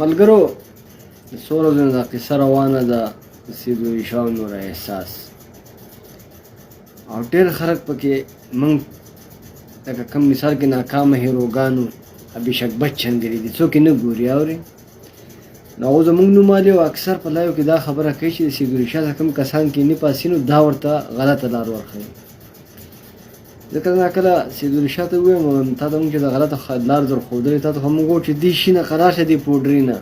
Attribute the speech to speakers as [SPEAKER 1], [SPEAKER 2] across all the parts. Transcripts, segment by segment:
[SPEAKER 1] ملګرو د څو ورځو نه دا قصه روانه ده د سید علي شاه نور احساس او ډېر خلک پکې موږ لکه کوم مثال کې ناکامه هیروګانو ابیشک بچن ګري دي څوک یې نه ګوري اوري نو هغه زموږ نومالي او اکثر په لایو کې دا خبره کوي چې د سید علي شاه څخه کوم کسان کې نه پاسي نو دا ورته غلطه لار ورښيي ځکه نه کله سید علي شاه ته ووایم تا ته موږ چې د غلطه لار درښودلې تا ته خو موږ ووایو چې دې شي نه قرار شه دې پوډري نه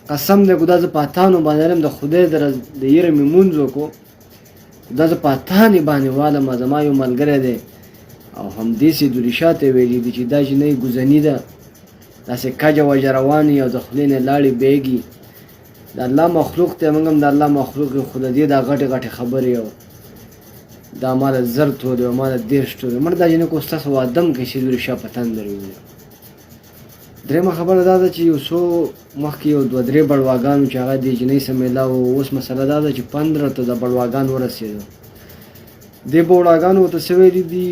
[SPEAKER 1] قسم دی که دا زه په اتانو باندې لرم د خدای د یره مې مونځ وکړو دا زه په اتانې باندې والم زما یو ملګری دی او همدې سید علي شاه ته ویلي دي چې دا جنۍ ګوزني ده داسې کجه وجه روانې او د خولې نه لاړې بیږي د الله مخلوق دی موږ هم د الله مخلوق یو خو د دې دا غټې غټې خبرې او دا ما له زر تورې او ما له دېرش تورې مړ دا جنۍ خو ستاسو واده هم کوي سید علي شاه په تندر وویل درېیمه خبره دا ده چې یو څو مخکې یو دوه درې بړواګانو چې هغه دې جنۍ سره میلاو اوس مسله دا ده چې 15 ته د بړواګان ورسېدو دې بوړاګانو ورته څه ویلي دي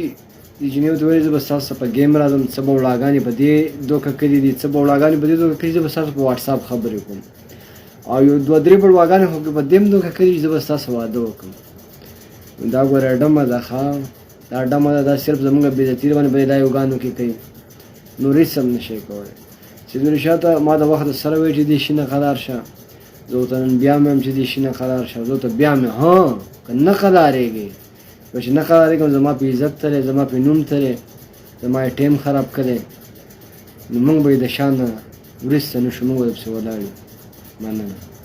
[SPEAKER 1] دې جنۍ ورته ویلي زه به ستاسو په ګیم راځم څه بوړاګانې په دې دوکه کړي دي څه بوړاګانې په دې دوکه کړي زه به ستاسو په وټساپ خبرې کوم او یو دوه درې بړواګانې خو په دې هم دوکه کړي زه به ستاسو واده وکړم دا ګوره ډمه ده ښه دا ډمه ده دا صرف زموږ بېعزتي باندې به دا یوګانو کې کوي نور هېڅ هم نه شي کولی سید علي شاه ته ما د وخت سره وایي چې دې شي نه قرار شه زه ورته نن بیا مې هم چې دې شي نه قرار شه زه ورته بیا مې ها که نه قرارېږي که چې نه قرارېږم زما په عزت تلې زما په نوم تلې زما یې ټیم خراب کړی نو موږ به یې د شا نه وروسته نه شو موږ به پسې ولاړ یو مننه